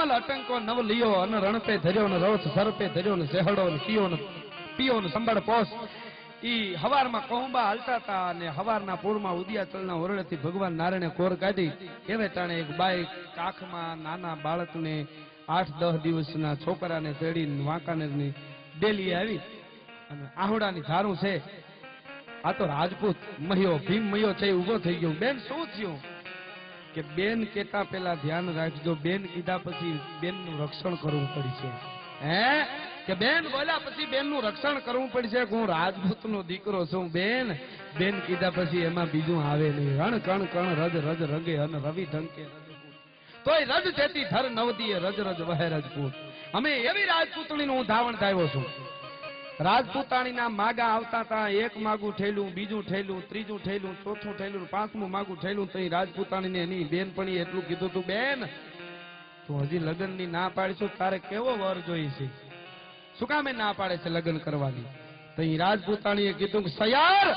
અટંકો નવ લિયો અને રણપે ધર્યો ને રવત સરપે ધર્યો ને સેહડો ને પીયો ને સંભાળ પોસ ઈ હવારમાં કોહંબા હાલતા હતા અને હવારના પૂરમાં ઉદિયાચલના ઓરડેથી ભગવાન નારાયણે કોર કાઢી એવે ટાણે એક બાઈ કાખમાં નાના બાળકને 8-10 દિવસના છોકરાને તેડીને વાંકાનેરની ડેલી આવી અને આહુડાની ધારું છે. આ તો રાજપૂત મહિયો ભીમ મહિયો છે ઉભો થઈ ગયો. બેન શું થયું કે બેન કેતા પેલા ધ્યાન રાખજો, બેન કીધા પછી બેનનું રક્ષણ કરવું પડશે. હે કે બેન બોલ્યા પછી બેનનું રક્ષણ કરવું પડશે. હું રાજપૂતનો દીકરો છું બેન. બેન કીધા પછી એમાં બીજું આવે નહીં. રણ કણ કણ રજ રજ રગે અને રવિ ઢંકે તોય રજ જેતી ધર નવદીએ રજ રજ વહે રાજપૂત. અમે એવી રાજપૂતણીનું હું ધાવણ થાવ્યો છું. રાજપૂતાણીના માગા આવતા હતા. એક માગું ઠેલું, બીજું ઠેલું, ત્રીજું ઠેલું, ચોથું ઠેલું, પાંચમું માગું ઠેલું. તો રાજપૂતાણીને એની બેનપણી એટલું કીધું તું બેન તું હજી લગ્નની ના પાડીશું, તારે કેવો વર જોઈ છે, શું કામ ના પાડે છે લગ્ન કરવાની? તો રાજપૂતાણીએ કીધું કે સયાર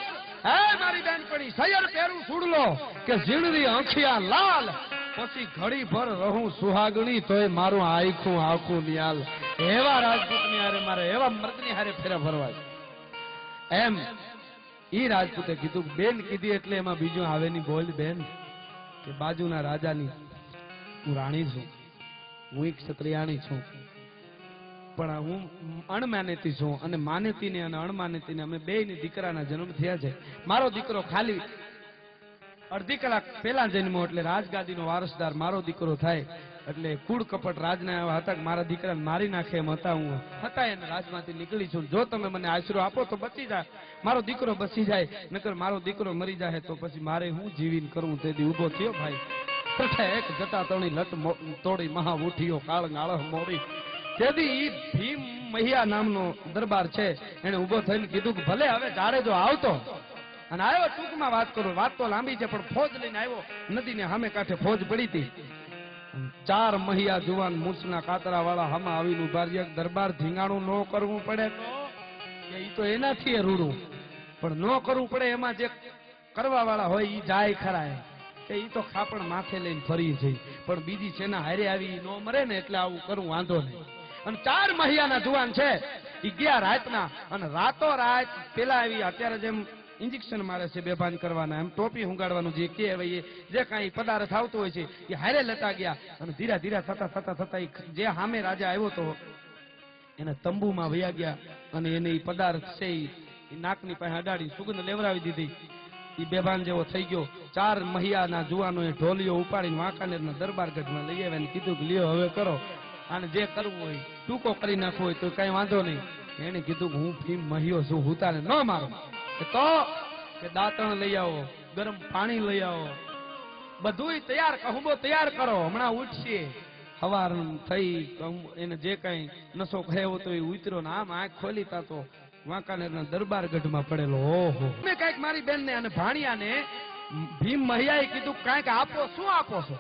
હે મારી બેનપણી સયાર પહેરું છૂડલો કે ઝીણરી આંખિયા લાલ પછી ઘડી ભર રહું સુહાગણી તોય મારું આખું આખું નિયાલ. એવા રાજપૂતની હારે મારે એવા મર્દની હારે ફેરા ફરવા એમ ઈ રાજપૂતે કીધું. બેન કીધી એટલે એમાં બીજું આવે ની બોલ બેન કે બાજુના રાજાની હું રાણી છું, હું એક ક્ષત્રિયાણી છું, પણ હું અણમાનેતી છું અને માનેતીને અને અણમાનેતીને અમે બેયની દીકરાના જન્મ થયા છે. મારો દીકરો ખાલી અડધી કલાક પહેલા જન્મો એટલે રાજગાદીનો વારસદાર મારો દીકરો થાય એટલે કુળ કપટ રાજના એવા હતા કે મારા દીકરાને મારી નાખે એમ હતા. હું હતા એને રાજમાંથી નીકળી છું. જો તમે મને આશરો આપો તો બચી જાય, મારો દીકરો બચી જાય, નકર મારો દીકરો મરી જાય તો પછી મારે હું જીવીને કરવું. તેથી ઉભો થયો ભાઈ. એક જટા તણી લટ તોડી મહા ઉઠ્યો કાળ ગાળહ મોડી. તેથી ઈ ભીમ મહિયા નામનો દરબાર છે એને ઉભો થઈને કીધું કે ભલે હવે જાડે જો આવતો અને આવ્યો. ટૂંકમાં વાત કરું, વાત તો લાંબી છે પણ ફોજ લઈને આવ્યો. નદીને સામે કાંઠે ફોજ પડી હતી. 4 મહિયા જુવાન મૂછના કાતરા વાળા હમા આવીને ઉભા રહ્યા. દરબાર ધીંગાણું ન કરવું પડે કે ઈ તો એનાથી રૂડું, પણ ન કરવું પડે એમાં જે કરવા વાળા હોય ઈ જાય ખરા કે ઈ તો ખાપણ માથે લઈને ફરી જઈ, પણ બીજી સેના હારે આવી ન મરે ને એટલે આવું કરવું વાંધો નહીં. અને 4 મહિયાના જુવાન છે ઈ ગયા રાતના અને રાતો રાત પેલા આવી અત્યારે જેમ ઇન્જેક્શન મારે છે બેભાન કરવાના એમ ટોપી હુંગાડવાનું જે કહેવાય જે કાંઈ પદાર્થ આવતો હોય છે એ હારે લેતા ગયા અને ધીરા ધીરા થતા જે સામે રાજા આવ્યો તો એને તંબુમાં વયા ગયા અને એને એ પદાર્થ છે એ નાકની પાસે અડાડી સુગંધ લેવરાવી દીધી. એ બેભાન જેવો થઈ ગયો. 4 મહિયાના જુવાનોએ ઢોલિયો ઉપાડીને વાંકાનેરના દરબારગઢમાં લઈ આવ્યા અને કીધું કે લ્યો હવે કરો અને જે કરવું હોય ટૂંકો કરી નાખવો હોય તો કઈ વાંધો નહીં. એને કીધું કે હું ભીમ મહિયો છું, હું તારે ન મારો તો કે દાંતણ લઈ આવો, ગરમ પાણી લઈ આવો, બધું તૈયાર, કહુંબો તૈયાર કરો, હમણાં ઉઠશે. હવાર થઈ એને જે કઈ નશો ખાયો તો એ ઉતર્યો ને આમ આંખ ખોલી તા તો વાંકાનેરના દરબારગઢમાં પડેલો. ઓહો મેં કઈક મારી બેન ને અને ભાણિયાને ભીમ મહિયાએ કીધું કઈક આપો. શું આપો છો?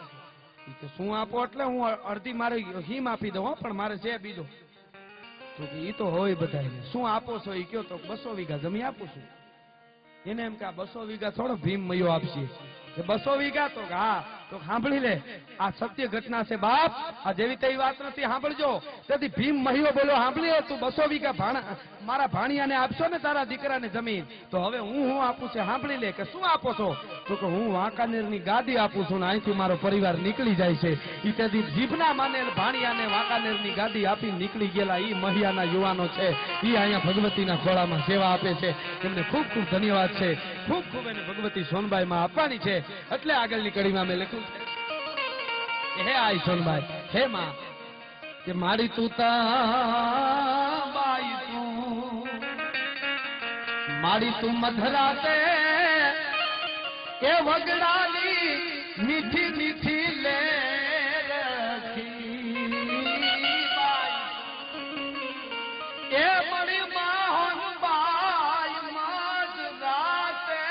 શું આપો એટલે હું અડધી મારી હિમ આપી દઉં પણ મારે છે બીજો. તો કે ઈ તો હોય બધાને. શું આપો છો એ કયો? તો 200 વીઘા જમીન આપું છું. એને એમ કે 200 વીઘા થોડો ભીમ મયો આપશે કે 200 વીઘા? તો હા તો સાંભળી લે, આ સત્ય ઘટના છે બાપ, આ જેવી તેવી વાત નથી, સાંભળજો. તેથી ભીમ મહિયો બોલ્યો સાંભળી લે, તું 200 વીઘા મારા ભાણિયાને આપશો ને તારા દીકરાને જમીન, તો હવે હું આપું છે સાંભળી લે. કે શું આપો છો? તો કે હું વાંકાનેરની ગાદી આપું છું ને અહીંથી મારો પરિવાર નીકળી જાય છે. ઈ તેથી જીભના માનેલ ભાણિયાને વાંકાનેરની ગાદી આપી નીકળી ગયેલા ઈ મહિયાના યુવાનો છે. ઈ અહીંયા ભગવતીના ખોળામાં સેવા આપે છે. તેમને ખૂબ ખૂબ ધન્યવાદ છે. ખૂબ ખૂબ એને ભગવતી સોનબાઈમાં આપવાની છે. એટલે આગળની કડીમાં મેં લખ્યું છે હે આઈ સોનબાઈ હે માં કે મારી તું બાઈ તું મારી તું મધરાતે એ વગડાની મીઠી મીઠી લે રખી એ મણી માહન બાઈ માજ રાતે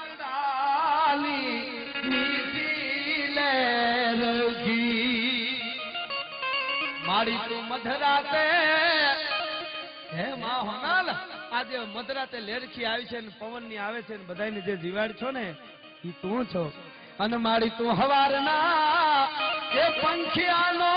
વગડાની મીઠી લે રખી મારી તું મધરાતે હે માં હોનાલ આજે મધરાતે લેરખી આવી છે ને પવન ની આવે છે ને બધાને જે જીવાડ છો ને ઈ તું છો. અને મારી તું હવારના એ પંખિયાનો